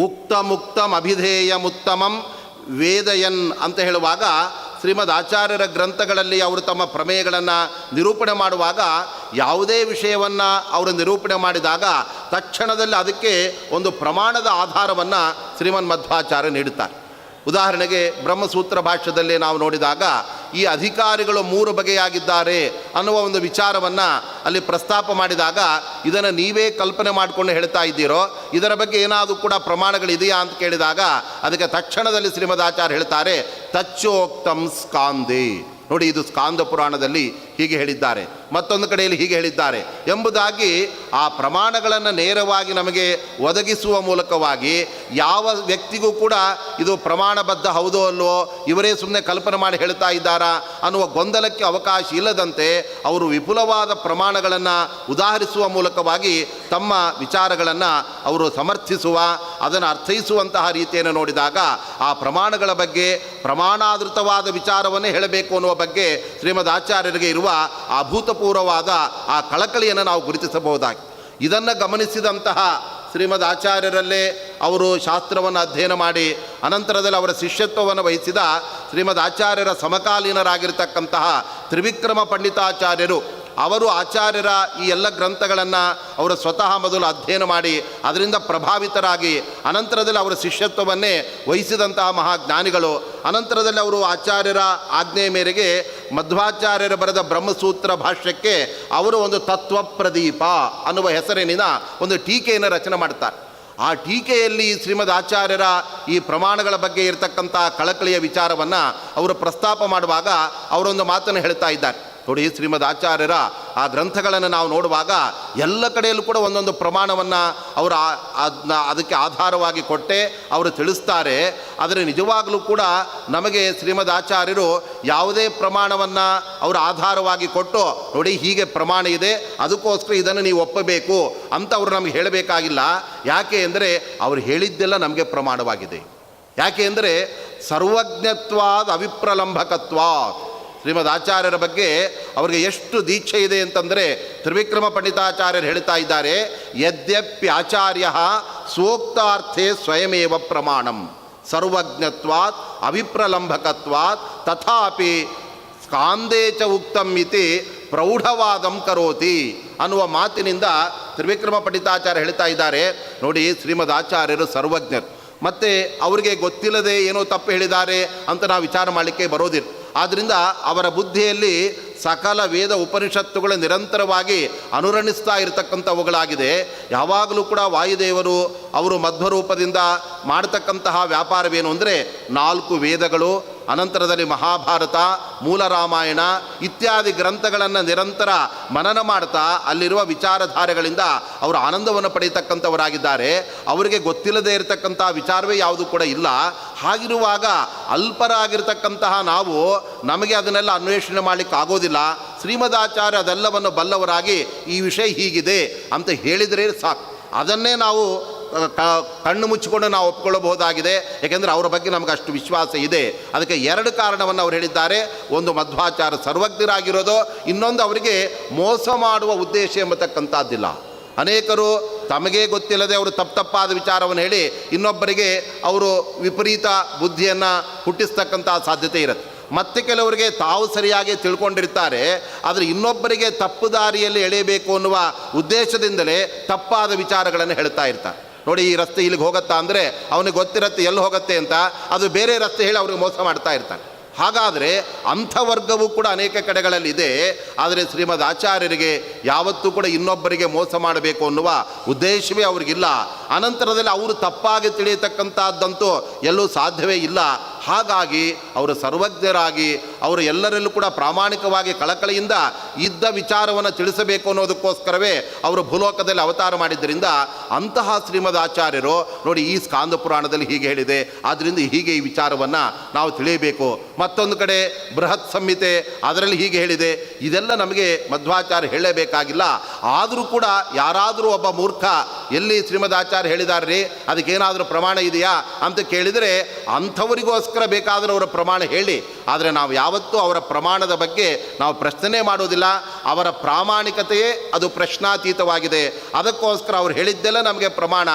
ಉಕ್ತಮುಕ್ತಂ ಅಭಿಧೇಯಮುತ್ತಮಂ ವೇದಯನ್ ಅಂತ ಹೇಳುವಾಗ ಶ್ರೀಮದ್ ಆಚಾರ್ಯರ ಗ್ರಂಥಗಳಲ್ಲಿ ಅವರು ತಮ್ಮ ಪ್ರಮೇಯಗಳನ್ನು ನಿರೂಪಣೆ ಮಾಡುವಾಗ ಯಾವುದೇ ವಿಷಯವನ್ನು ಅವರು ನಿರೂಪಣೆ ಮಾಡಿದಾಗ ತಕ್ಷಣದಲ್ಲಿ ಅದಕ್ಕೆ ಒಂದು ಪ್ರಮಾಣದ ಆಧಾರವನ್ನು ಶ್ರೀಮನ್ ಮಧ್ವಾಚಾರ್ಯ ನೀಡುತ್ತಾರೆ. ಉದಾಹರಣೆಗೆ ಬ್ರಹ್ಮಸೂತ್ರ ಭಾಷ್ಯದಲ್ಲಿ ನಾವು ನೋಡಿದಾಗ ಈ ಅಧಿಕಾರಿಗಳು 3 ಬಗೆಯಾಗಿದ್ದಾರೆ ಅನ್ನುವ ಒಂದು ವಿಚಾರವನ್ನು ಅಲ್ಲಿ ಪ್ರಸ್ತಾಪ ಮಾಡಿದಾಗ ಇದನ್ನು ನೀವೇ ಕಲ್ಪನೆ ಮಾಡಿಕೊಂಡು ಹೇಳ್ತಾ ಇದ್ದೀರೋ, ಇದರ ಬಗ್ಗೆ ಏನಾದರೂ ಕೂಡ ಪ್ರಮಾಣಗಳಿದೆಯಾ ಅಂತ ಕೇಳಿದಾಗ ಅದಕ್ಕೆ ತಕ್ಷಣದಲ್ಲಿ ಶ್ರೀಮದಾಚಾರ್ಯ ಹೇಳ್ತಾರೆ ತಚ್ಚೋಕ್ತಂ ಸ್ಕಾಂದೇ. ನೋಡಿ, ಇದು ಸ್ಕಾಂದ ಪುರಾಣದಲ್ಲಿ ಹೀಗೆ ಹೇಳಿದ್ದಾರೆ, ಮತ್ತೊಂದು ಕಡೆಯಲ್ಲಿ ಹೀಗೆ ಹೇಳಿದ್ದಾರೆ ಎಂಬುದಾಗಿ ಆ ಪ್ರಮಾಣಗಳನ್ನು ನೇರವಾಗಿ ನಮಗೆ ಒದಗಿಸುವ ಮೂಲಕವಾಗಿ ಯಾವ ವ್ಯಕ್ತಿಗೂ ಕೂಡ ಇದು ಪ್ರಮಾಣಬದ್ಧ ಹೌದೋ ಅಲ್ವೋ, ಇವರೇ ಸುಮ್ಮನೆ ಕಲ್ಪನೆ ಮಾಡಿ ಹೇಳ್ತಾ ಇದ್ದಾರಾ ಅನ್ನುವ ಗೊಂದಲಕ್ಕೆ ಅವಕಾಶ ಇಲ್ಲದಂತೆ ಅವರು ವಿಪುಲವಾದ ಪ್ರಮಾಣಗಳನ್ನು ಉದಾಹರಿಸುವ ಮೂಲಕವಾಗಿ ತಮ್ಮ ವಿಚಾರಗಳನ್ನು ಅವರು ಸಮರ್ಥಿಸುವ, ಅದನ್ನು ಅರ್ಥೈಸುವಂತಹ ರೀತಿಯನ್ನು ನೋಡಿದಾಗ ಆ ಪ್ರಮಾಣಗಳ ಬಗ್ಗೆ ಪ್ರಮಾಣಾಧೃತವಾದ ವಿಚಾರವನ್ನೇ ಹೇಳಬೇಕು ಅನ್ನುವ ಬಗ್ಗೆ ಶ್ರೀಮದ್ ಆಚಾರ್ಯರಿಗೆ ಇರುವ ಅಭೂತಪೂರ್ವವಾದ ಆ ಕಳಕಳಿಯನ್ನು ನಾವು ಗುರುತಿಸಬಹುದಾಗಿ. ಇದನ್ನು ಗಮನಿಸಿದಂತಹ ಶ್ರೀಮದ್ ಆಚಾರ್ಯರಲ್ಲೇ ಅವರು ಶಾಸ್ತ್ರವನ್ನು ಅಧ್ಯಯನ ಮಾಡಿ ಅನಂತರದಲ್ಲಿ ಅವರ ಶಿಷ್ಯತ್ವವನ್ನು ವಹಿಸಿದ ಶ್ರೀಮದ್ ಆಚಾರ್ಯರ ಸಮಕಾಲೀನರಾಗಿರ್ತಕ್ಕಂತಹ ತ್ರಿವಿಕ್ರಮ ಪಂಡಿತಾಚಾರ್ಯರು, ಅವರು ಆಚಾರ್ಯರ ಈ ಎಲ್ಲ ಗ್ರಂಥಗಳನ್ನು ಅವರು ಸ್ವತಃ ಮೊದಲು ಅಧ್ಯಯನ ಮಾಡಿ ಅದರಿಂದ ಪ್ರಭಾವಿತರಾಗಿ ಅನಂತರದಲ್ಲಿ ಅವರ ಶಿಷ್ಯತ್ವವನ್ನೇ ವಹಿಸಿದಂತಹ ಮಹಾಜ್ಞಾನಿಗಳು. ಅನಂತರದಲ್ಲಿ ಅವರು ಆಚಾರ್ಯರ ಆಜ್ಞೆಯ ಮೇರೆಗೆ ಮಧ್ವಾಚಾರ್ಯರ ಬರೆದ ಬ್ರಹ್ಮಸೂತ್ರ ಭಾಷ್ಯಕ್ಕೆ ಅವರು ಒಂದು ತತ್ವಪ್ರದೀಪ ಅನ್ನುವ ಹೆಸರಿನಿಂದ ಒಂದು ಟೀಕೆಯನ್ನು ರಚನೆ ಮಾಡ್ತಾರೆ. ಆ ಟೀಕೆಯಲ್ಲಿ ಶ್ರೀಮದ್ ಆಚಾರ್ಯರ ಈ ಪ್ರಮಾಣಗಳ ಬಗ್ಗೆ ಇರತಕ್ಕಂಥ ಕಳಕಳಿಯ ವಿಚಾರವನ್ನು ಅವರು ಪ್ರಸ್ತಾಪ ಮಾಡುವಾಗ ಅವರೊಂದು ಮಾತನ್ನು ಹೇಳ್ತಾ ಇದ್ದಾರೆ. ನೋಡಿ, ಶ್ರೀಮದ್ ಆಚಾರ್ಯರ ಆ ಗ್ರಂಥಗಳನ್ನು ನಾವು ನೋಡುವಾಗ ಎಲ್ಲ ಕಡೆಯಲ್ಲೂ ಕೂಡ ಒಂದೊಂದು ಪ್ರಮಾಣವನ್ನು ಅವರು ಅದಕ್ಕೆ ಆಧಾರವಾಗಿ ಕೊಟ್ಟೆ ಅವರು ತಿಳಿಸ್ತಾರೆ. ಆದರೆ ನಿಜವಾಗಲೂ ಕೂಡ ನಮಗೆ ಶ್ರೀಮದ್ ಆಚಾರ್ಯರು ಯಾವುದೇ ಪ್ರಮಾಣವನ್ನು ಅವರು ಆಧಾರವಾಗಿ ಕೊಟ್ಟು ನೋಡಿ ಹೀಗೆ ಪ್ರಮಾಣ ಇದೆ, ಅದಕ್ಕೋಸ್ಕರ ಇದನ್ನು ನೀವು ಒಪ್ಪಬೇಕು ಅಂತ ಅವರು ನಮಗೆ ಹೇಳಬೇಕಾಗಿಲ್ಲ. ಯಾಕೆ ಅಂದರೆ ಅವರು ಹೇಳಿದ್ದೆಲ್ಲ ನಮಗೆ ಪ್ರಮಾಣವಾಗಿದೆ. ಯಾಕೆ ಅಂದರೆ ಸರ್ವಜ್ಞತ್ವಾದ ಅವಿಪ್ರಲಂಬಕತ್ವಾತ್. ಶ್ರೀಮದ್ ಆಚಾರ್ಯರ ಬಗ್ಗೆ ಅವರಿಗೆ ಎಷ್ಟು ದೀಕ್ಷೆ ಇದೆ ಅಂತಂದರೆ ತ್ರಿವಿಕ್ರಮ ಪಂಡಿತಾಚಾರ್ಯರು ಹೇಳ್ತಾ ಇದ್ದಾರೆ, ಯದ್ಯಪ್ಯಾಚಾರ್ಯ ಸ್ವೋಕ್ತಾರ್ಥೇ ಸ್ವಯಮೇವ ಪ್ರಮಾಣಂ ಸರ್ವಜ್ಞತ್ವಾತ್ ಅವಿಪ್ರಲಂಬಕತ್ವಾತ್ ತಥಾಪಿ ಸ್ಕಾಂದೇ ಚ ಉಕ್ತಂ ಇತಿ ಪ್ರೌಢವಾದಂ ಕರೋತಿ ಅನ್ನುವ ಮಾತಿನಿಂದ ತ್ರಿವಿಕ್ರಮ ಪಂಡಿತಾಚಾರ್ಯ ಹೇಳ್ತಾ ಇದ್ದಾರೆ. ನೋಡಿ, ಶ್ರೀಮದ್ ಆಚಾರ್ಯರು ಸರ್ವಜ್ಞರು, ಮತ್ತು ಅವರಿಗೆ ಗೊತ್ತಿಲ್ಲದೆ ಏನೋ ತಪ್ಪು ಹೇಳಿದ್ದಾರೆ ಅಂತ ನಾವು ವಿಚಾರ ಮಾಡಲಿಕ್ಕೆ ಬರೋದಿಲ್ಲ. ಆದ್ದರಿಂದ ಅವರ ಬುದ್ಧಿಯಲ್ಲಿ ಸಕಲ ವೇದ ಉಪನಿಷತ್ತುಗಳು ನಿರಂತರವಾಗಿ ಅನುರಣಿಸ್ತಾ ಇರತಕ್ಕಂಥವುಗಳಾಗಿದೆ. ಯಾವಾಗಲೂ ಕೂಡ ವಾಯುದೇವರು ಅವರು ಮಧ್ವರೂಪದಿಂದ ಮಾಡತಕ್ಕಂತಹ ವ್ಯಾಪಾರವೇನು ಅಂದರೆ 4 ವೇದಗಳು, ಅನಂತರದಲ್ಲಿ ಮಹಾಭಾರತ, ಮೂಲ ರಾಮಾಯಣ ಇತ್ಯಾದಿ ಗ್ರಂಥಗಳನ್ನು ನಿರಂತರ ಮನನ ಮಾಡ್ತಾ ಅಲ್ಲಿರುವ ವಿಚಾರಧಾರೆಗಳಿಂದ ಅವರು ಆನಂದವನ್ನು ಪಡೆಯತಕ್ಕಂಥವರಾಗಿದ್ದಾರೆ. ಅವರಿಗೆ ಗೊತ್ತಿಲ್ಲದೆ ಇರತಕ್ಕಂಥ ವಿಚಾರವೇ ಯಾವುದು ಕೂಡ ಇಲ್ಲ. ಹಾಗಿರುವಾಗ ಅಲ್ಪರಾಗಿರ್ತಕ್ಕಂತಹ ನಾವು ನಮಗೆ ಅದನ್ನೆಲ್ಲ ಅನ್ವೇಷಣೆ ಮಾಡಲಿಕ್ಕೆ ಆಗೋದಿಲ್ಲ. ಶ್ರೀಮದಾಚಾರ್ಯ ಅದೆಲ್ಲವನ್ನು ಬಲ್ಲವರಾಗಿ ಈ ವಿಷಯ ಹೀಗಿದೆ ಅಂತ ಹೇಳಿದರೆ ಸಾಕು, ಅದನ್ನೇ ನಾವು ಕಣ್ಣು ಮುಚ್ಚಿಕೊಂಡು ನಾವು ಒಪ್ಕೊಳ್ಳಬಹುದಾಗಿದೆ. ಏಕೆಂದರೆ ಅವರ ಬಗ್ಗೆ ನಮಗೆ ಅಷ್ಟು ವಿಶ್ವಾಸ ಇದೆ. ಅದಕ್ಕೆ 2 ಕಾರಣವನ್ನು ಅವರು ಹೇಳಿದ್ದಾರೆ. ಒಂದು, ಮಧ್ವಾಚಾರ್ಯ ಸರ್ವಜ್ಞರಾಗಿರೋದು, ಇನ್ನೊಂದು ಅವರಿಗೆ ಮೋಸ ಮಾಡುವ ಉದ್ದೇಶ ಎಂಬತಕ್ಕಂಥದ್ದಿಲ್ಲ. ಅನೇಕರು ತಮಗೇ ಗೊತ್ತಿಲ್ಲದೆ ಅವರು ತಪ್ಪಾದ ವಿಚಾರವನ್ನು ಹೇಳಿ ಇನ್ನೊಬ್ಬರಿಗೆ ಅವರು ವಿಪರೀತ ಬುದ್ಧಿಯನ್ನು ಹುಟ್ಟಿಸ್ತಕ್ಕಂಥ ಸಾಧ್ಯತೆ ಇರುತ್ತೆ. ಮತ್ತೆ ಕೆಲವರಿಗೆ ತಾವು ಸರಿಯಾಗಿ ತಿಳ್ಕೊಂಡಿರ್ತಾರೆ, ಆದರೆ ಇನ್ನೊಬ್ಬರಿಗೆ ತಪ್ಪು ದಾರಿಯಲ್ಲಿ ಎಳೆಯಬೇಕು ಅನ್ನುವ ಉದ್ದೇಶದಿಂದಲೇ ತಪ್ಪಾದ ವಿಚಾರಗಳನ್ನು ಹೇಳ್ತಾ ಇರ್ತಾರೆ. ನೋಡಿ, ಈ ರಸ್ತೆ ಇಲ್ಲಿಗೆ ಹೋಗುತ್ತಾ ಅಂದರೆ ಅವನಿಗೆ ಗೊತ್ತಿರುತ್ತೆ ಎಲ್ಲಿ ಹೋಗುತ್ತೆ ಅಂತ, ಅದು ಬೇರೆ ರಸ್ತೆ ಹೇಳಿ ಅವ್ರಿಗೆ ಮೋಸ ಮಾಡ್ತಾ ಇರ್ತಾನೆ. ಹಾಗಾದರೆ ಅಂಥ ವರ್ಗವೂ ಕೂಡ ಅನೇಕ ಕಡೆಗಳಲ್ಲಿ ಇದೆ. ಆದರೆ ಶ್ರೀಮದ್ ಆಚಾರ್ಯರಿಗೆ ಯಾವತ್ತೂ ಕೂಡ ಇನ್ನೊಬ್ಬರಿಗೆ ಮೋಸ ಮಾಡಬೇಕು ಅನ್ನುವ ಉದ್ದೇಶವೇ ಅವ್ರಿಗಿಲ್ಲ. ಅನಂತರದಲ್ಲಿ ಅವರು ತಪ್ಪಾಗಿ ತಿಳಿಯತಕ್ಕಂಥದ್ದಂತೂ ಎಲ್ಲೂ ಸಾಧ್ಯವೇ ಇಲ್ಲ. ಹಾಗಾಗಿ ಅವರು ಸರ್ವಜ್ಞರಾಗಿ ಅವರು ಎಲ್ಲರಲ್ಲೂ ಕೂಡ ಪ್ರಾಮಾಣಿಕವಾಗಿ ಕಳಕಳಿಯಿಂದ ಇದ್ದ ವಿಚಾರವನ್ನು ತಿಳಿಸಬೇಕು ಅನ್ನೋದಕ್ಕೋಸ್ಕರವೇ ಅವರು ಭೂಲೋಕದಲ್ಲಿ ಅವತಾರ ಮಾಡಿದ್ದರಿಂದ ಅಂತಹ ಶ್ರೀಮದ್ ಆಚಾರ್ಯರು ನೋಡಿ ಈ ಸ್ಕಾಂದ ಪುರಾಣದಲ್ಲಿ ಹೀಗೆ ಹೇಳಿದೆ, ಆದ್ದರಿಂದ ಹೀಗೆ ಈ ವಿಚಾರವನ್ನು ನಾವು ತಿಳಿಯಬೇಕು. ಮತ್ತೊಂದು ಕಡೆ ಬೃಹತ್ ಸಂಹಿತೆ ಅದರಲ್ಲಿ ಹೀಗೆ ಹೇಳಿದೆ. ಇದೆಲ್ಲ ನಮಗೆ ಮಧ್ವಾಚಾರ್ಯ ಹೇಳಲೇಬೇಕಾಗಿಲ್ಲ. ಆದರೂ ಕೂಡ ಯಾರಾದರೂ ಒಬ್ಬ ಮೂರ್ಖ ಎಲ್ಲಿ ಶ್ರೀಮದ್ ಆಚಾರ್ಯ ಹೇಳಿದಾರ್ರಿ ಅದಕ್ಕೇನಾದರೂ ಪ್ರಮಾಣ ಇದೆಯಾ ಅಂತ ಕೇಳಿದರೆ ಅಂಥವರಿಗೋಸ್ಕರ ಬೇಕಾದರೂ ಅವರ ಪ್ರಮಾಣ ಹೇಳಿ, ಆದರೆ ನಾವು ಯಾವತ್ತೂ ಅವರ ಪ್ರಮಾಣದ ಬಗ್ಗೆ ನಾವು ಪ್ರಶ್ನೆ ಮಾಡೋದಿಲ್ಲ. ಅವರ ಪ್ರಾಮಾಣಿಕತೆಯೇ ಅದು ಪ್ರಶ್ನಾತೀತವಾಗಿದೆ. ಅದಕ್ಕೋಸ್ಕರ ಅವ್ರು ಹೇಳಿದ್ದೆಲ್ಲ ನಮಗೆ ಪ್ರಮಾಣ.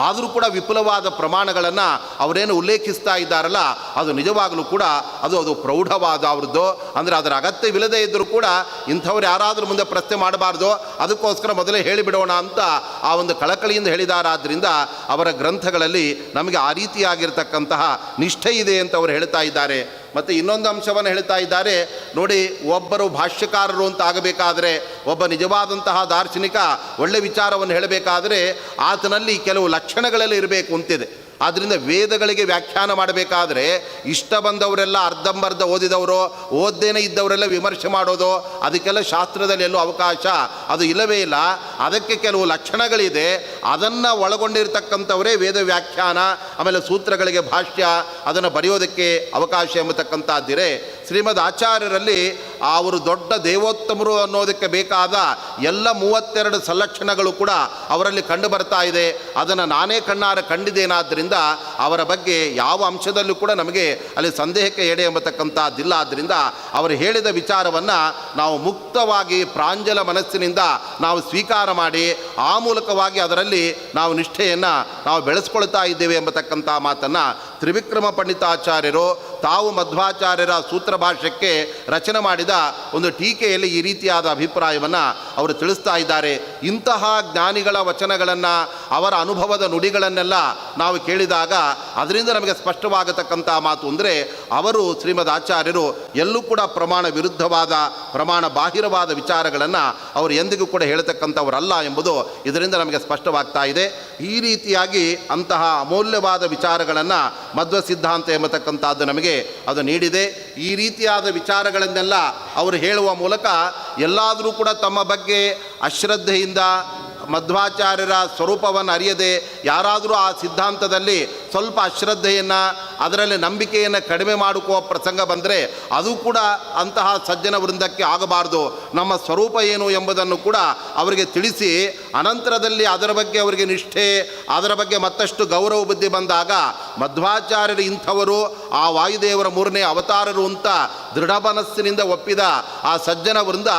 ಆದರೂ ಕೂಡ ವಿಪುಲವಾದ ಪ್ರಮಾಣಗಳನ್ನು ಅವರೇನು ಉಲ್ಲೇಖಿಸ್ತಾ ಇದ್ದಾರಲ್ಲ, ಅದು ನಿಜವಾಗಲೂ ಕೂಡ ಅದು ಪ್ರೌಢವಾದ ಅವ್ರದ್ದು. ಅಂದರೆ ಅದರ ಅಗತ್ಯವಿಲ್ಲದೆ ಇದ್ದರೂ ಕೂಡ ಇಂಥವ್ರು ಯಾರಾದರೂ ಮುಂದೆ ಪ್ರಶ್ನೆ ಮಾಡಬಾರ್ದು, ಅದಕ್ಕೋಸ್ಕರ ಮೊದಲೇ ಹೇಳಿಬಿಡೋಣ ಅಂತ ಆ ಒಂದು ಕಳಕಳಿಯಿಂದ ಹೇಳಿದಾರಾದ್ದರಿಂದ ಅವರ ಗ್ರಂಥಗಳಲ್ಲಿ ನಮಗೆ ಆ ರೀತಿಯಾಗಿರ್ತಕ್ಕಂತಹ ನಿಷ್ಠೆ ಇದೆ ಅಂತ ಅವರು ಹೇಳ್ತಾ ಇದ್ದಾರೆ. ಮತ್ತು ಇನ್ನೊಂದು ಅಂಶವನ್ನು ಹೇಳ್ತಾ ಇದ್ದಾರೆ ನೋಡಿ, ಒಬ್ಬರು ಭಾಷ್ಯಕಾರರು ಅಂತ ಆಗಬೇಕಾದರೆ, ಒಬ್ಬ ನಿಜವಾದಂತಹ ದಾರ್ಶನಿಕ ಒಳ್ಳೆ ವಿಚಾರವನ್ನು ಹೇಳಬೇಕಾದರೆ ಆತನಲ್ಲಿ ಕೆಲವು ಲಕ್ಷಣಗಳೆಲ್ಲ ಇರಬೇಕು ಅಂತಿದೆ. ಆದ್ದರಿಂದ ವೇದಗಳಿಗೆ ವ್ಯಾಖ್ಯಾನ ಮಾಡಬೇಕಾದ್ರೆ ಇಷ್ಟ ಬಂದವರೆಲ್ಲ ಅರ್ಧಂಬರ್ಧ ಓದಿದವರು, ಓದ್ದೇನೆ ಇದ್ದವರೆಲ್ಲ ವಿಮರ್ಶೆ ಮಾಡೋದು, ಅದಕ್ಕೆಲ್ಲ ಶಾಸ್ತ್ರದಲ್ಲಿ ಎಲ್ಲೂ ಅವಕಾಶ ಅದು ಇಲ್ಲವೇ ಇಲ್ಲ. ಅದಕ್ಕೆ ಕೆಲವು ಲಕ್ಷಣಗಳಿದೆ, ಅದನ್ನು ಒಳಗೊಂಡಿರ್ತಕ್ಕಂಥವರೇ ವೇದ ವ್ಯಾಖ್ಯಾನ, ಆಮೇಲೆ ಸೂತ್ರಗಳಿಗೆ ಭಾಷ್ಯ ಅದನ್ನು ಬರೆಯೋದಕ್ಕೆ ಅವಕಾಶ ಎಂಬತಕ್ಕಂಥದ್ದಿರೆ. ಶ್ರೀಮದ್ ಆಚಾರ್ಯರಲ್ಲಿ ಅವರು ದೊಡ್ಡ ದೇವೋತ್ತಮರು ಅನ್ನೋದಕ್ಕೆ ಬೇಕಾದ ಎಲ್ಲ 32 ಸಲಕ್ಷಣಗಳು ಕೂಡ ಅವರಲ್ಲಿ ಕಂಡು ಬರ್ತಾ ಇದೆ. ಅದನ್ನು ನಾನೇ ಕಣ್ಣಾರೆ ಕಂಡಿದ್ದೇನಾದ್ದರಿಂದ ಅವರ ಬಗ್ಗೆ ಯಾವ ಅಂಶದಲ್ಲೂ ಕೂಡ ನಮಗೆ ಅಲ್ಲಿ ಸಂದೇಹಕ್ಕೆ ಎಡೆ ಎಂಬತಕ್ಕಂಥದ್ದಿಲ್ಲ. ಆದ್ದರಿಂದ ಅವರು ಹೇಳಿದ ವಿಚಾರವನ್ನು ನಾವು ಮುಕ್ತವಾಗಿ ಪ್ರಾಂಜಲ ಮನಸ್ಸಿನಿಂದ ನಾವು ಸ್ವೀಕಾರ ಮಾಡಿ ಆ ಮೂಲಕವಾಗಿ ಅದರಲ್ಲಿ ನಾವು ನಿಷ್ಠೆಯನ್ನು ನಾವು ಬೆಳೆಸ್ಕೊಳ್ತಾ ಇದ್ದೇವೆ ಎಂಬತಕ್ಕಂಥ ಮಾತನ್ನು ತ್ರಿವಿಕ್ರಮ ಪಂಡಿತಾಚಾರ್ಯರು ತಾವು ಮಧ್ವಾಚಾರ್ಯರ ಸೂತ್ರ ಭಾಷ್ಯಕ್ಕೆ ರಚನೆ ಮಾಡಿದ ಒಂದು ಟೀಕೆಯಲ್ಲಿ ಈ ರೀತಿಯಾದ ಅಭಿಪ್ರಾಯವನ್ನು ಅವರು ತಿಳಿಸ್ತಾ ಇದ್ದಾರೆ. ಇಂತಹ ಜ್ಞಾನಿಗಳ ವಚನಗಳನ್ನು, ಅವರ ಅನುಭವದ ನುಡಿಗಳನ್ನೆಲ್ಲ ನಾವು ಕೇಳಿದಾಗ ಅದರಿಂದ ನಮಗೆ ಸ್ಪಷ್ಟವಾಗತಕ್ಕಂಥ ಮಾತು ಅಂದರೆ ಅವರು ಶ್ರೀಮದ್ ಆಚಾರ್ಯರು ಎಲ್ಲೂ ಕೂಡ ಪ್ರಮಾಣ ವಿರುದ್ಧವಾದ, ಪ್ರಮಾಣ ಬಾಹಿರವಾದ ವಿಚಾರಗಳನ್ನು ಅವರು ಎಂದಿಗೂ ಕೂಡ ಹೇಳ್ತಕ್ಕಂಥವರಲ್ಲ ಎಂಬುದು ಇದರಿಂದ ನಮಗೆ ಸ್ಪಷ್ಟವಾಗ್ತಾ ಇದೆ. ಈ ರೀತಿಯಾಗಿ ಅಂತಹ ಅಮೂಲ್ಯವಾದ ವಿಚಾರಗಳನ್ನು ಮಧ್ವ ಸಿದ್ಧಾಂತ ಎಂಬತಕ್ಕಂಥದ್ದು ನಮಗೆ ಅದು ನೀಡಿದೆ. ಈ ರೀತಿಯಾದ ವಿಚಾರಗಳನ್ನೆಲ್ಲ ಅವರು ಹೇಳುವ ಮೂಲಕ ಎಲ್ಲಾದರೂ ಕೂಡ ತಮ್ಮ ಬಗ್ಗೆ ಅಶ್ರದ್ಧೆಯಿಂದ ಮಧ್ವಾಚಾರ್ಯರ ಸ್ವರೂಪವನ್ನು ಅರಿಯದೆ ಯಾರಾದರೂ ಆ ಸಿದ್ಧಾಂತದಲ್ಲಿ ಸ್ವಲ್ಪ ಅಶ್ರದ್ಧೆಯನ್ನು, ಅದರಲ್ಲಿ ನಂಬಿಕೆಯನ್ನು ಕಡಿಮೆ ಮಾಡಿಕುವ ಪ್ರಸಂಗ ಬಂದರೆ ಅದು ಕೂಡ ಅಂತಹ ಸಜ್ಜನ ವೃಂದಕ್ಕೆ ಆಗಬಾರ್ದು. ನಮ್ಮ ಸ್ವರೂಪ ಏನು ಎಂಬುದನ್ನು ಕೂಡ ಅವರಿಗೆ ತಿಳಿಸಿ ಅನಂತರದಲ್ಲಿ ಅದರ ಬಗ್ಗೆ ಅವರಿಗೆ ನಿಷ್ಠೆ, ಅದರ ಬಗ್ಗೆ ಮತ್ತಷ್ಟು ಗೌರವ ಬುದ್ಧಿ ಬಂದಾಗ ಮಧ್ವಾಚಾರ್ಯರು ಇಂಥವರು ಆ ವಾಯುದೇವರ 3ನೇ ಅವತಾರರು ಅಂತ ದೃಢ ಮನಸ್ಸಿನಿಂದ ಒಪ್ಪಿದ ಆ ಸಜ್ಜನ ವೃಂದ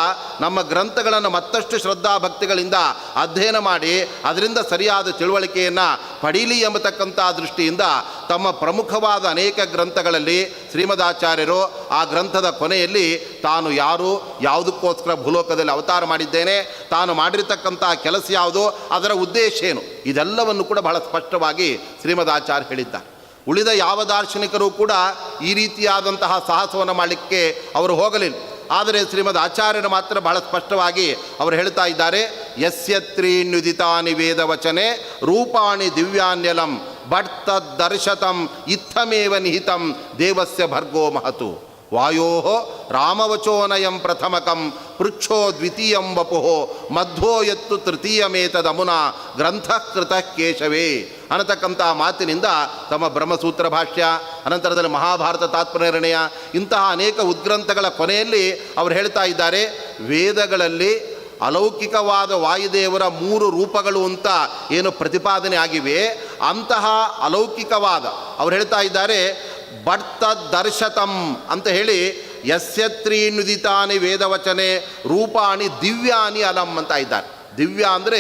ನಮ್ಮ ಗ್ರಂಥಗಳನ್ನು ಮತ್ತಷ್ಟು ಶ್ರದ್ಧಾಭಕ್ತಿಗಳಿಂದ ಅಧ್ಯಯನ ಮಾಡಿ ಅದರಿಂದ ಸರಿಯಾದ ತಿಳುವಳಿಕೆಯನ್ನು ಪಡೀಲಿ ಎಂಬತಕ್ಕಂಥ ದೃಷ್ಟಿಯಿಂದ ತಮ್ಮ ಪ್ರಮುಖವಾದ ಅನೇಕ ಗ್ರಂಥಗಳಲ್ಲಿ ಶ್ರೀಮದಾಚಾರ್ಯರು ಆ ಗ್ರಂಥದ ಕೊನೆಯಲ್ಲಿ ತಾನು ಯಾರು, ಯಾವುದಕ್ಕೋಸ್ಕರ ಭೂಲೋಕದಲ್ಲಿ ಅವತಾರ ಮಾಡಿದ್ದೇನೆ, ತಾನು ಮಾಡಿರ್ತಕ್ಕಂಥ ಕೆಲಸ ಯಾವುದು, ಅದರ ಉದ್ದೇಶ ಏನು, ಇದೆಲ್ಲವನ್ನು ಕೂಡ ಬಹಳ ಸ್ಪಷ್ಟವಾಗಿ ಶ್ರೀಮದಾಚಾರ್ಯ ಹೇಳಿದ್ದಾರೆ. ಉಳಿದ ಯಾವ ದಾರ್ಶನಿಕರು ಕೂಡ ಈ ರೀತಿಯಾದಂತಹ ಸಾಹಸವನ್ನು ಮಾಡಲಿಕ್ಕೆ ಅವರು ಹೋಗಲಿಲ್ಲ. ಆದರೆ ಶ್ರೀಮದ್ ಆಚಾರ್ಯರು ಮಾತ್ರ ಬಹಳ ಸ್ಪಷ್ಟವಾಗಿ ಅವರು ಹೇಳ್ತಾ ಇದ್ದಾರೆ, ಯಸ್ಯತ್ರೀನ್ಯುದಿತಾನಿ ವೇದವಚನೆ ರೂಪಾಣಿ ದಿವ್ಯಾನ್ಯಲಂ ಬಡ್ತದ್ದರ್ಶತಂ ಇತ್ತಮೇವ ನಿಹಿತಂ ದೇವಸ್ಯ ಭರ್ಗೋ ಮಹತು ವಾಯೋ ರಾಮವಚೋನಯಂ ಪ್ರಥಮಕಂ ಪೃಚ್ಛೋ ದ್ವಿತೀಯಂ ವಪುಃ ಮಧ್ವೋ ಯತ್ತು ತೃತೀಯಮೇತದಮುನಾ ಗ್ರಂಥಕೃತ ಕೇಶವೇ ಅನ್ನತಕ್ಕಂಥ ಮಾತಿನಿಂದ ತಮ್ಮ ಬ್ರಹ್ಮಸೂತ್ರ ಭಾಷ್ಯ, ಅನಂತರದಲ್ಲಿ ಮಹಾಭಾರತ ತಾತ್ಪರ್ಯನಿರ್ಣಯ, ಇಂತಹ ಅನೇಕ ಉದ್ಗ್ರಂಥಗಳ ಕೊನೆಯಲ್ಲಿ ಅವರು ಹೇಳ್ತಾ ಇದ್ದಾರೆ, ವೇದಗಳಲ್ಲಿ ಅಲೌಕಿಕವಾದ ವಾಯುದೇವರ 3 ರೂಪಗಳು ಅಂತ ಏನು ಪ್ರತಿಪಾದನೆ ಆಗಿವೆ, ಅಂತಹ ಅಲೌಕಿಕವಾದ ಅವರು ಹೇಳ್ತಾ ಇದ್ದಾರೆ ಬಡ್ತದ್ದರ್ಶತಂ ಅಂತ ಹೇಳಿ, ಯಸ್ಯತ್ರೀನ್ಯುದಿತಾನಿ ವೇದವಚನೆ ರೂಪಾಣಿ ದಿವ್ಯಾನಿ ಅಲಂ ಅಂತ ಇದ್ದಾರೆ. ದಿವ್ಯ ಅಂದರೆ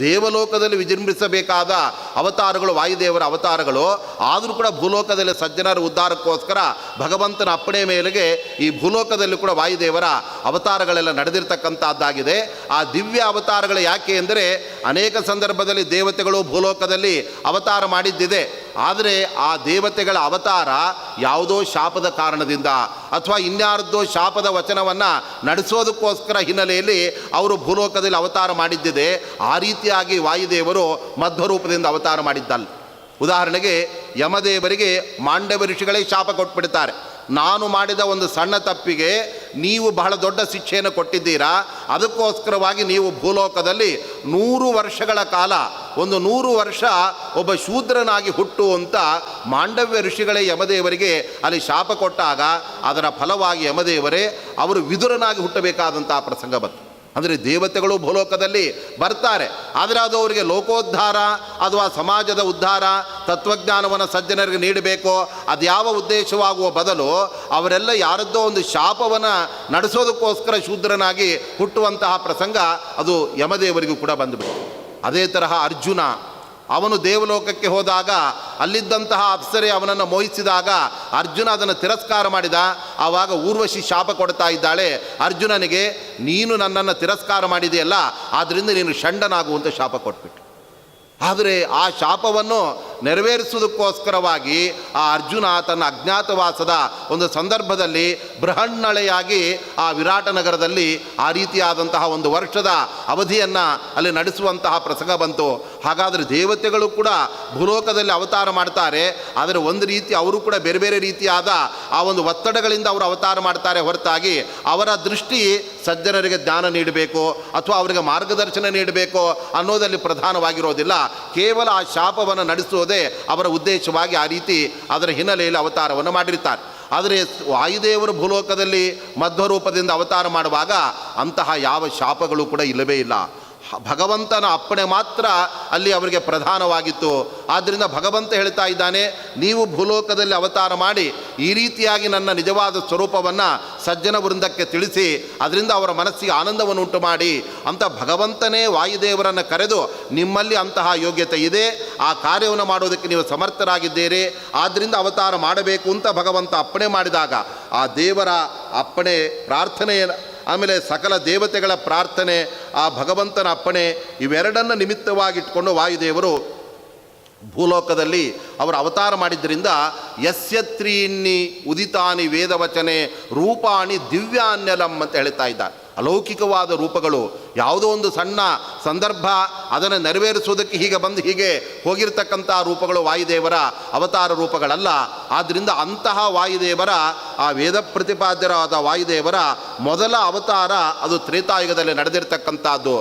ದೇವಲೋಕದಲ್ಲಿ ವಿಜೃಂಭಿಸಬೇಕಾದ ಅವತಾರಗಳು ವಾಯುದೇವರ ಅವತಾರಗಳು. ಆದರೂ ಕೂಡ ಭೂಲೋಕದಲ್ಲಿ ಸಜ್ಜನರ ಉದ್ಧಾರಕ್ಕೋಸ್ಕರ ಭಗವಂತನ ಅಪ್ಪಣೆ ಮೇಲೆಗೆ ಈ ಭೂಲೋಕದಲ್ಲಿ ಕೂಡ ವಾಯುದೇವರ ಅವತಾರಗಳೆಲ್ಲ ನಡೆದಿರ್ತಕ್ಕಂಥದ್ದಾಗಿದೆ. ಆ ದಿವ್ಯ ಅವತಾರಗಳು ಯಾಕೆ ಅಂದರೆ ಅನೇಕ ಸಂದರ್ಭದಲ್ಲಿ ದೇವತೆಗಳು ಭೂಲೋಕದಲ್ಲಿ ಅವತಾರ ಮಾಡಿದ್ದಿದೆ. ಆದರೆ ಆ ದೇವತೆಗಳ ಅವತಾರ ಯಾವುದೋ ಶಾಪದ ಕಾರಣದಿಂದ ಅಥವಾ ಇನ್ಯಾರದ್ದೋ ಶಾಪದ ವಚನವನ್ನು ನಡೆಸೋದಕ್ಕೋಸ್ಕರ ಹಿನ್ನೆಲೆಯಲ್ಲಿ ಅವರು ಭೂಲೋಕದಲ್ಲಿ ಅವತಾರ ಮಾಡಿದ್ದಿದೆ. ಆ ರೀತಿಯಾಗಿ ವಾಯುದೇವರು ಮಧ್ವರೂಪದಿಂದ ಅವತಾರ ಮಾಡಿದ್ದಲ್ಲ. ಉದಾಹರಣೆಗೆ ಯಮದೇವರಿಗೆ ಮಾಂಡವ ಋಷಿಗಳೇ ಶಾಪ ಕೊಟ್ಬಿಡ್ತಾರೆ, ನಾನು ಮಾಡಿದ ಒಂದು ಸಣ್ಣ ತಪ್ಪಿಗೆ ನೀವು ಬಹಳ ದೊಡ್ಡ ಶಿಕ್ಷೆಯನ್ನು ಕೊಟ್ಟಿದ್ದೀರಾ, ಅದಕ್ಕೋಸ್ಕರವಾಗಿ ನೀವು ಭೂಲೋಕದಲ್ಲಿ 100 ವರ್ಷಗಳ ಕಾಲ 100 ವರ್ಷ ಒಬ್ಬ ಶೂದ್ರನಾಗಿ ಹುಟ್ಟು ಅಂತ ಮಾಂಡವ್ಯ ಋಷಿಗಳೇ ಯಮದೇವರಿಗೆ ಅಲ್ಲಿ ಶಾಪ ಕೊಟ್ಟಾಗ ಅದರ ಫಲವಾಗಿ ಯಮದೇವರೇ ಅವರು ವಿದುರನಾಗಿ ಹುಟ್ಟಬೇಕಾದಂಥ ಪ್ರಸಂಗ ಬಂತು. ಅಂದರೆ ದೇವತೆಗಳು ಭೂಲೋಕದಲ್ಲಿ ಬರ್ತಾರೆ, ಆದರೆ ಅದು ಅವರಿಗೆ ಲೋಕೋದ್ಧಾರ ಅಥವಾ ಸಮಾಜದ ಉದ್ಧಾರ ತತ್ವಜ್ಞಾನವನ್ನು ಸಜ್ಜನರಿಗೆ ನೀಡಬೇಕು ಅದ್ಯಾವ ಉದ್ದೇಶವಾಗುವ ಬದಲು ಅವರೆಲ್ಲ ಯಾರದ್ದೋ ಒಂದು ಶಾಪವನ್ನು ನಡೆಸೋದಕ್ಕೋಸ್ಕರ ಶೂದ್ರನಾಗಿ ಹುಟ್ಟುವಂತಹ ಪ್ರಸಂಗ ಅದು ಯಮದೇವರಿಗೂ ಕೂಡ ಬಂದುಬಿಟ್ಟು. ಅದೇ ತರಹ ಅರ್ಜುನ, ಅವನು ದೇವಲೋಕಕ್ಕೆ ಹೋದಾಗ ಅಲ್ಲಿದ್ದಂತಹ ಅಪ್ಸರೆ ಅವನನ್ನು ಮೋಹಿಸಿದಾಗ ಅರ್ಜುನ ಅದನ್ನು ತಿರಸ್ಕಾರ ಮಾಡಿದ. ಆವಾಗ ಊರ್ವಶಿ ಶಾಪ ಕೊಡ್ತಾ ಇದ್ದಾಳೆ ಅರ್ಜುನನಿಗೆ, ನೀನು ನನ್ನನ್ನು ತಿರಸ್ಕಾರ ಮಾಡಿದೆಯಲ್ಲ, ಆದ್ದರಿಂದ ನೀನು ಷಂಡನಾಗುವಂಥ ಶಾಪ ಕೊಟ್ಬಿಟ್ಟು. ಆದರೆ ಆ ಶಾಪವನ್ನು ನೆರವೇರಿಸುವುದಕ್ಕೋಸ್ಕರವಾಗಿ ಆ ಅರ್ಜುನ ತನ್ನ ಅಜ್ಞಾತವಾಸದ ಒಂದು ಸಂದರ್ಭದಲ್ಲಿ ಬೃಹನ್ನಳೆಯಾಗಿ ಆ ವಿರಾಟ ನಗರದಲ್ಲಿ ಆ ರೀತಿಯಾದಂತಹ ಒಂದು ವರ್ಷದ ಅವಧಿಯನ್ನು ಅಲ್ಲಿ ನಡೆಸುವಂತಹ ಪ್ರಸಂಗ ಬಂತು. ಹಾಗಾದರೆ ದೇವತೆಗಳು ಕೂಡ ಭೂಲೋಕದಲ್ಲಿ ಅವತಾರ ಮಾಡ್ತಾರೆ, ಆದರೆ ಒಂದು ರೀತಿ ಅವರು ಕೂಡ ಬೇರೆ ಬೇರೆ ರೀತಿಯಾದ ಆ ಒಂದು ಒತ್ತಡಗಳಿಂದ ಅವರು ಅವತಾರ ಮಾಡ್ತಾರೆ ಹೊರತಾಗಿ ಅವರ ದೃಷ್ಟಿ ಸಜ್ಜನರಿಗೆ ಜ್ಞಾನ ನೀಡಬೇಕು ಅಥವಾ ಅವರಿಗೆ ಮಾರ್ಗದರ್ಶನ ನೀಡಬೇಕು ಅನ್ನೋದಲ್ಲಿ ಪ್ರಧಾನವಾಗಿರೋದಿಲ್ಲ. ಕೇವಲ ಆ ಶಾಪವನ್ನು ನಡೆಸುವುದೇ ಅವರ ಉದ್ದೇಶವಾಗಿ ಆ ರೀತಿ ಅದರ ಹಿನ್ನೆಲೆಯಲ್ಲಿ ಅವತಾರವನ್ನು ಮಾಡಿರ್ತಾರೆ. ಆದರೆ ವಾಯುದೇವರು ಭೂಲೋಕದಲ್ಲಿ ಮಧ್ವರೂಪದಿಂದ ಅವತಾರ ಮಾಡುವಾಗ ಅಂತಹ ಯಾವ ಶಾಪಗಳು ಕೂಡ ಇಲ್ಲವೇ ಇಲ್ಲ. ಭಗವಂತನ ಅಪ್ಪಣೆ ಮಾತ್ರ ಅಲ್ಲಿ ಅವರಿಗೆ ಪ್ರಧಾನವಾಗಿತ್ತು. ಆದ್ದರಿಂದ ಭಗವಂತ ಹೇಳ್ತಾ ಇದ್ದಾನೆ, ನೀವು ಭೂಲೋಕದಲ್ಲಿ ಅವತಾರ ಮಾಡಿ ಈ ರೀತಿಯಾಗಿ ನನ್ನ ನಿಜವಾದ ಸ್ವರೂಪವನ್ನು ಸಜ್ಜನ ವೃಂದಕ್ಕೆ ತಿಳಿಸಿ ಅದರಿಂದ ಅವರ ಮನಸ್ಸಿಗೆ ಆನಂದವನ್ನು ಉಂಟು ಮಾಡಿ ಅಂತ ಭಗವಂತನೇ ವಾಯುದೇವರನ್ನು ಕರೆದು, ನಿಮ್ಮಲ್ಲಿ ಅಂತಹ ಯೋಗ್ಯತೆ ಇದೆ, ಆ ಕಾರ್ಯವನ್ನು ಮಾಡೋದಕ್ಕೆ ನೀವು ಸಮರ್ಥರಾಗಿದ್ದೀರಿ, ಆದ್ದರಿಂದ ಅವತಾರ ಮಾಡಬೇಕು ಅಂತ ಭಗವಂತ ಅಪ್ಪಣೆ ಮಾಡಿದಾಗ ಆ ದೇವರ ಅಪ್ಪಣೆ, ಪ್ರಾರ್ಥನೆಯ, ಆಮೇಲೆ ಸಕಲ ದೇವತೆಗಳ ಪ್ರಾರ್ಥನೆ, ಆ ಭಗವಂತನ ಅಪ್ಪಣೆ, ಇವೆರಡನ್ನು ನಿಮಿತ್ತವಾಗಿಟ್ಕೊಂಡು ವಾಯುದೇವರು ಭೂಲೋಕದಲ್ಲಿ ಅವರು ಅವತಾರ ಮಾಡಿದ್ದರಿಂದ ಯಸ್ಯತ್ರೀನ್ನಿ ಉದಿತಾನಿ ವೇದವಚನೆ ರೂಪಾಣಿ ದಿವ್ಯಾನ್ಯಲಂ ಅಂತ ಹೇಳ್ತಾ ಇದ್ದಾರೆ. ಅಲೌಕಿಕವಾದ ರೂಪಗಳು, ಯಾವುದೋ ಒಂದು ಸಣ್ಣ ಸಂದರ್ಭ ಅದನ್ನು ನೆರವೇರಿಸುವುದಕ್ಕೆ ಹೀಗೆ ಬಂದು ಹೀಗೆ ಹೋಗಿರ್ತಕ್ಕಂಥ ರೂಪಗಳು ವಾಯುದೇವರ ಅವತಾರ ರೂಪಗಳಲ್ಲ. ಆದ್ದರಿಂದ ಅಂತಹ ವಾಯುದೇವರ ಆ ವೇದ ಪ್ರತಿಪಾದ್ಯರಾದ ವಾಯುದೇವರ ಮೊದಲ ಅವತಾರ ಅದು ತ್ರೇತಾಯುಗದಲ್ಲಿ ನಡೆದಿರ್ತಕ್ಕಂಥದ್ದು.